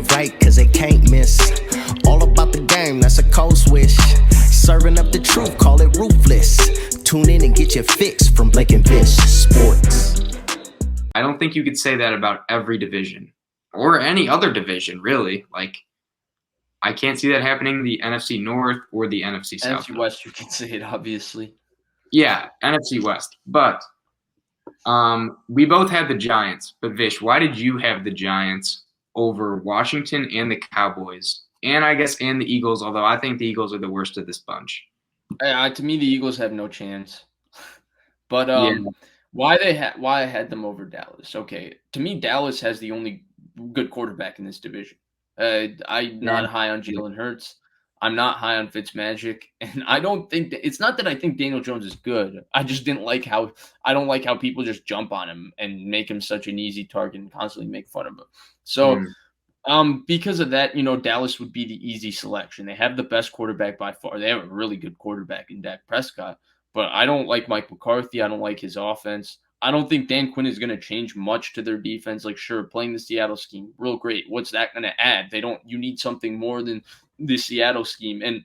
play right, cause they can't miss. All about the game, that's a cold switch. Serving up the truth, call it ruthless. Tune in and get your fix from Blake and Vish Sports. I don't think you could say that about every division or any other division, really. Like, I can't see that happening in the NFC North or the NFC South. NFC West, you can say it, obviously. Yeah, NFC West. But we both had the Giants. But, Vish, why did you have the Giants over Washington and the Cowboys? And I guess and the Eagles, although I think the Eagles are the worst of this bunch. To me, the Eagles have no chance. But why I had them over Dallas? Okay, to me, Dallas has the only good quarterback in this division. I'm not high on Jalen Hurts. I'm not high on Fitzmagic, and I don't think it's not that I think Daniel Jones is good. I just don't like how people just jump on him and make him such an easy target and constantly make fun of him. So. Because of that, Dallas would be the easy selection. They have the best quarterback by far. They have a really good quarterback in Dak Prescott, but I don't like Mike McCarthy. I don't like his offense. I don't think Dan Quinn is going to change much to their defense. Like, sure, playing the Seattle scheme, real great. What's that going to add? You need something more than the Seattle scheme. And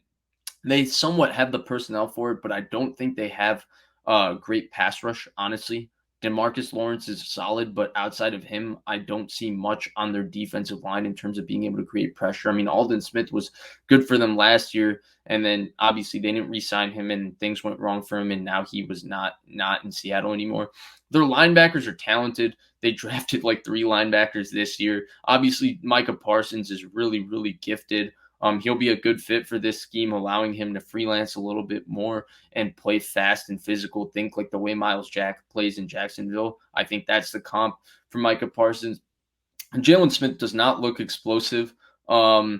they somewhat have the personnel for it, but I don't think they have a great pass rush, honestly. DeMarcus Lawrence is solid, but outside of him, I don't see much on their defensive line in terms of being able to create pressure. I mean, Aldon Smith was good for them last year, and then obviously they didn't re-sign him, and things went wrong for him, and now he was not in Seattle anymore. Their linebackers are talented. They drafted like 3 linebackers this year. Obviously, Micah Parsons is really, really gifted. He'll be a good fit for this scheme, allowing him to freelance a little bit more and play fast and physical. Think like the way Miles Jack plays in Jacksonville. I think that's the comp for Micah Parsons. And Jalen Smith does not look explosive. I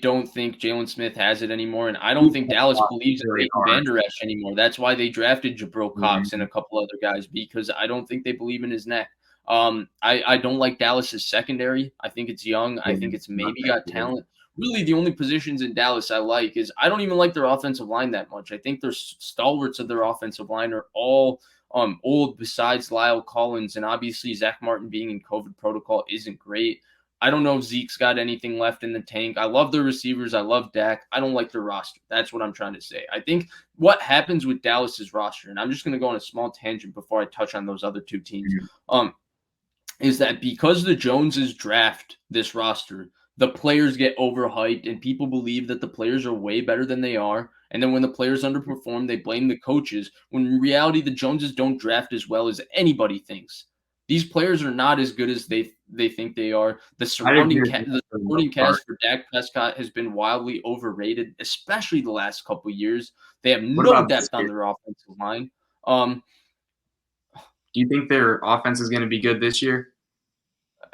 don't think Jalen Smith has it anymore, and I don't think Dallas believes in Leighton Vander Esch anymore. That's why they drafted Jabril Cox and a couple other guys, because I don't think they believe in his neck. I don't like Dallas's secondary. I think it's young. I think it's maybe got talent. Really, the only positions in Dallas I like is I don't even like their offensive line that much. I think their stalwarts of their offensive line are all old besides Lyle Collins, and obviously Zach Martin being in COVID protocol isn't great. I don't know if Zeke's got anything left in the tank. I love their receivers. I love Dak. I don't like their roster. That's what I'm trying to say. I think what happens with Dallas's roster, and I'm just going to go on a small tangent before I touch on those other 2 teams, is that because the Joneses draft this roster, the players get overhyped and people believe that the players are way better than they are. And then when the players underperform, they blame the coaches, when in reality, the Joneses don't draft as well as anybody thinks. These players are not as good as they think they are. The supporting cast for Dak Prescott has been wildly overrated, especially the last couple of years. They have no depth on their offensive line. Do you think their offense is going to be good this year?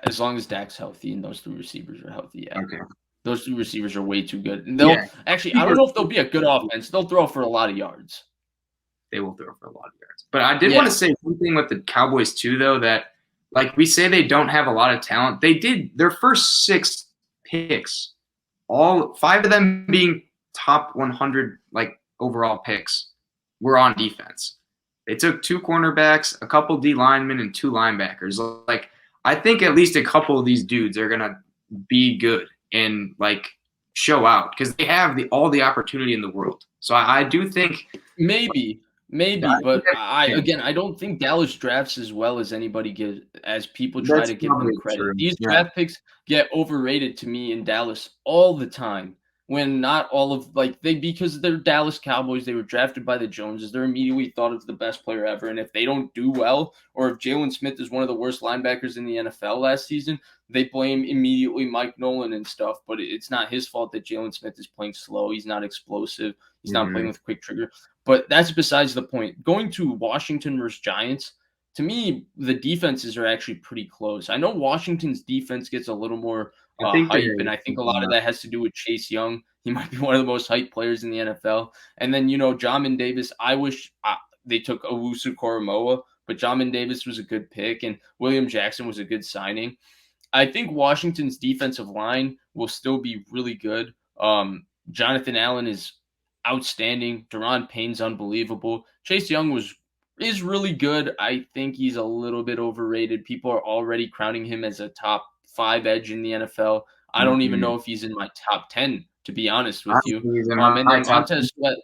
As long as Dak's healthy and those 3 receivers are healthy, yeah. Okay. Those 2 receivers are way too good. And actually, I don't know if they'll be a good offense. They'll throw for a lot of yards. They will throw for a lot of yards. But I did want to say one thing with the Cowboys too, though, that like we say they don't have a lot of talent. They did their first 6 picks, all 5 of them being top 100 like overall picks, were on defense. They took 2 cornerbacks, a couple D linemen, and 2 linebackers. Like, I think at least a couple of these dudes are gonna be good and like show out because they have all the opportunity in the world. So I do think maybe, but I don't think Dallas drafts as well as anybody gives, as people try to give them credit. True. These draft picks get overrated to me in Dallas all the time. When not all of because they're Dallas Cowboys, they were drafted by the Joneses. They're immediately thought of the best player ever. And if they don't do well, or if Jalen Smith is one of the worst linebackers in the NFL last season, they blame immediately Mike Nolan and stuff. But it's not his fault that Jalen Smith is playing slow. He's not explosive. He's not playing with quick trigger. But that's besides the point. Going to Washington versus Giants, to me, the defenses are actually pretty close. I know Washington's defense gets a little more hype, and I think a lot of that has to do with Chase Young. He might be one of the most hyped players in the NFL. And then, Jamin Davis, I wish they took Owusu Koromoa, but Jamin Davis was a good pick, and William Jackson was a good signing. I think Washington's defensive line will still be really good. Jonathan Allen is outstanding. Daron Payne's unbelievable. Chase Young was is really good. I think he's a little bit overrated. People are already crowning him as a top 5 edge in the NFL. I don't even know if he's in my top 10, to be honest with you. And then Montez Sweat.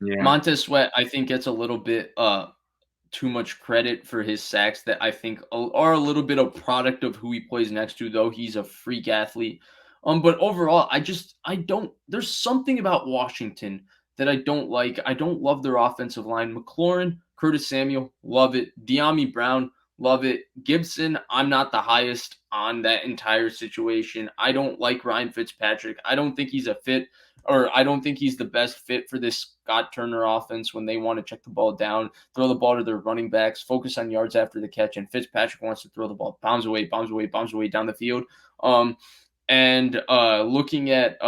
Yeah. Montez Sweat, I think, gets a little bit too much credit for his sacks that I think are a little bit a product of who he plays next to, though he's a freak athlete. But overall, I don't. There's something about Washington that I don't like. I don't love their offensive line. McLaurin, Curtis Samuel, love it. De'Ami Brown, love it. Gibson, I'm not the highest on that entire situation. I don't like Ryan Fitzpatrick. I don't think he's a fit, or I don't think he's the best fit for this Scott Turner offense when they want to check the ball down, throw the ball to their running backs, focus on yards after the catch, and Fitzpatrick wants to throw the ball, bounce away down the field. Looking at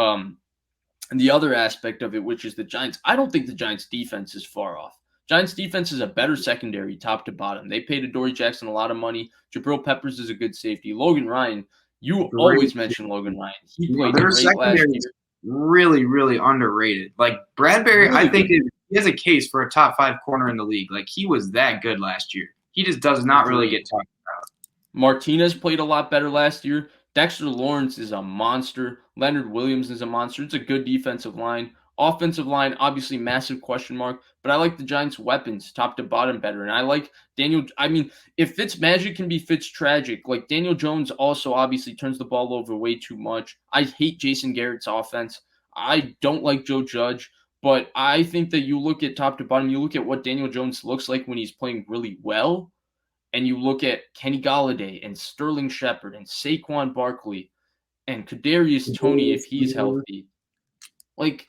the other aspect of it, which is the Giants, I don't think the Giants' defense is far off. Giants' defense is a better secondary top to bottom. They paid Adoree Jackson a lot of money. Jabril Peppers is a good safety. Logan Ryan, you always mention Logan Ryan. He played great last year. Really, really underrated. Like Bradbury, really I think he has a case for a top 5 corner in the league. Like he was that good last year. He just does not really get talked about. Martinez played a lot better last year. Dexter Lawrence is a monster. Leonard Williams is a monster. It's a good defensive line. Offensive line, obviously massive question mark, but I like the Giants' weapons top to bottom better. And I like Daniel. I mean, if Fitzmagic can be Fitztragic, like Daniel Jones also obviously turns the ball over way too much. I hate Jason Garrett's offense. I don't like Joe Judge, but I think that you look at top to bottom, you look at what Daniel Jones looks like when he's playing really well, and you look at Kenny Golladay and Sterling Shepard and Saquon Barkley and Kadarius Toney if he's healthy. Like,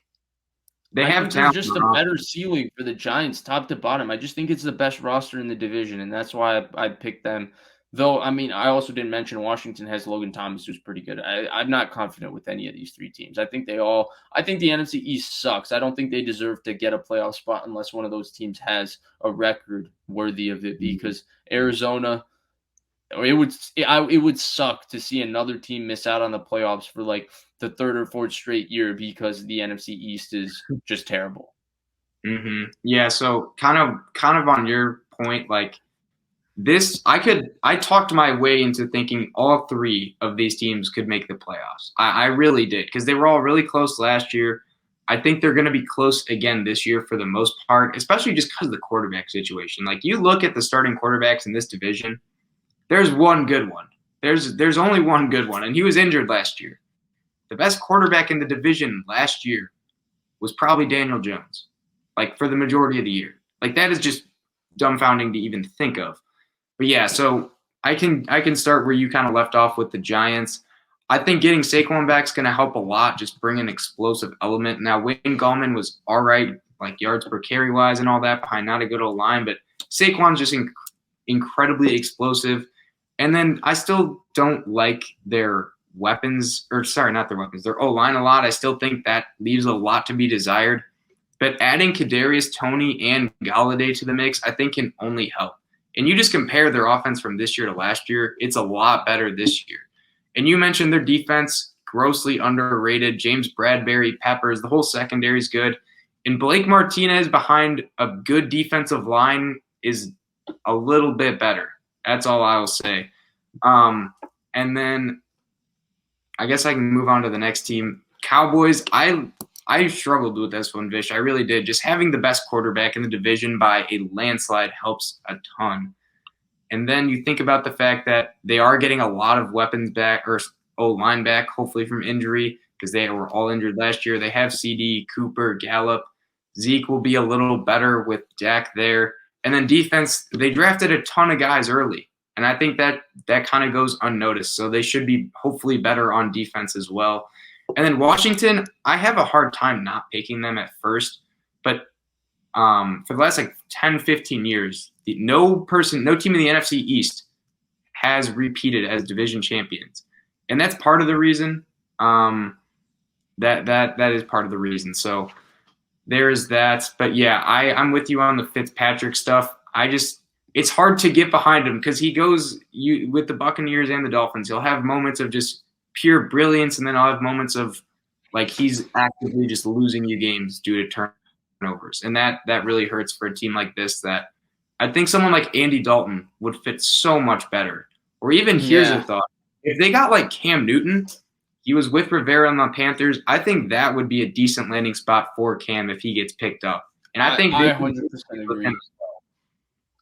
they have talent. Just a better ceiling for the Giants, top to bottom. I just think it's the best roster in the division, and that's why I picked them. Though, I mean, I also didn't mention Washington has Logan Thomas, who's pretty good. I'm not confident with any of these 3 teams. I think the NFC East sucks. I don't think they deserve to get a playoff spot unless one of those teams has a record worthy of it, because Arizona, it would suck to see another team miss out on the playoffs for like the 3rd or 4th straight year because the NFC East is just terrible. Mm-hmm. Yeah. So kind of on your point, like this, I talked my way into thinking all 3 of these teams could make the playoffs. I really did, because they were all really close last year. I think they're going to be close again this year for the most part, especially just because of the quarterback situation. Like you look at the starting quarterbacks in this division, there's one good one. There's only one good one, and he was injured last year. The best quarterback in the division last year was probably Daniel Jones, like for the majority of the year. Like that is just dumbfounding to even think of. But yeah, so I can start where you kind of left off with the Giants. I think getting Saquon back is going to help a lot, just bring an explosive element. Now, Wayne Gallman was all right, like yards per carry wise and all that, behind not a good old line, but Saquon's just incredibly explosive. And then I still don't like their weapons, or sorry, not their weapons, their O-line a lot. I still think that leaves a lot to be desired. But adding Kadarius Toney and Golladay to the mix, I think can only help. And you just compare their offense from this year to last year, it's a lot better this year. And you mentioned their defense, grossly underrated. James Bradbury, Peppers, the whole secondary is good. And Blake Martinez behind a good defensive line is a little bit better. That's all I will say. And then I guess I can move on to the next team. Cowboys, I struggled with this one, Vish. I really did. Just having the best quarterback in the division by a landslide helps a ton. And then you think about the fact that they are getting a lot of weapons back, or O-line back, hopefully from injury, because they were all injured last year. They have CD, Cooper, Gallup. Zeke will be a little better with Dak there. And then defense, they drafted a ton of guys early. And I think that kind of goes unnoticed. So they should be hopefully better on defense as well. And then Washington, I have a hard time not picking them at first. But for the last 10, 15 years, no team in the NFC East has repeated as division champions. And that's part of the reason. That is part of the reason. So there is that. But yeah, I'm with you on the Fitzpatrick stuff. It's hard to get behind him because he goes with the Buccaneers and the Dolphins. He'll have moments of just pure brilliance, and then I'll have moments of like he's actively just losing you games due to turnovers, and that really hurts for a team like this. That I think someone like Andy Dalton would fit so much better. Or even here's a thought: if they got like Cam Newton, he was with Rivera on the Panthers. I think that would be a decent landing spot for Cam if he gets picked up. And I think I 100% agree.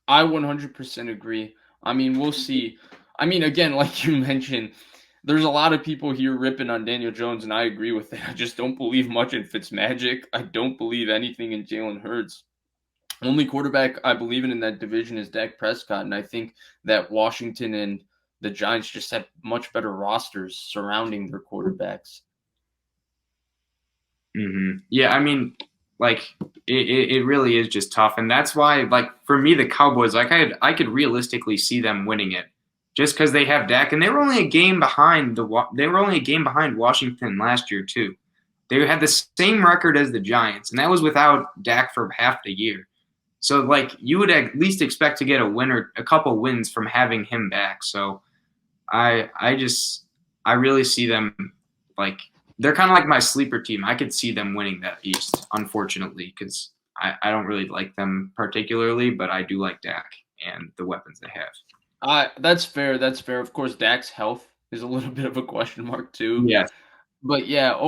I 100% agree. I mean, we'll see. I mean, again, like you mentioned, there's a lot of people here ripping on Daniel Jones, and I agree with that. I just don't believe much in Fitzmagic. I don't believe anything in Jalen Hurts. Only quarterback I believe in that division is Dak Prescott, and I think that Washington and the Giants just have much better rosters surrounding their quarterbacks. Mm-hmm. Yeah, I mean, like it really is just tough, and that's why, like for me, the Cowboys, like I could realistically see them winning it, just because they have Dak, and they were only a game behind Washington last year too. They had the same record as the Giants, and that was without Dak for half the year. So like you would at least expect to get a couple wins from having him back. So I really see them like. They're kind of like my sleeper team. I could see them winning that East, unfortunately, because I don't really like them particularly, but I do like Dak and the weapons they have. That's fair. That's fair. Of course, Dak's health is a little bit of a question mark too. Yeah. But yeah,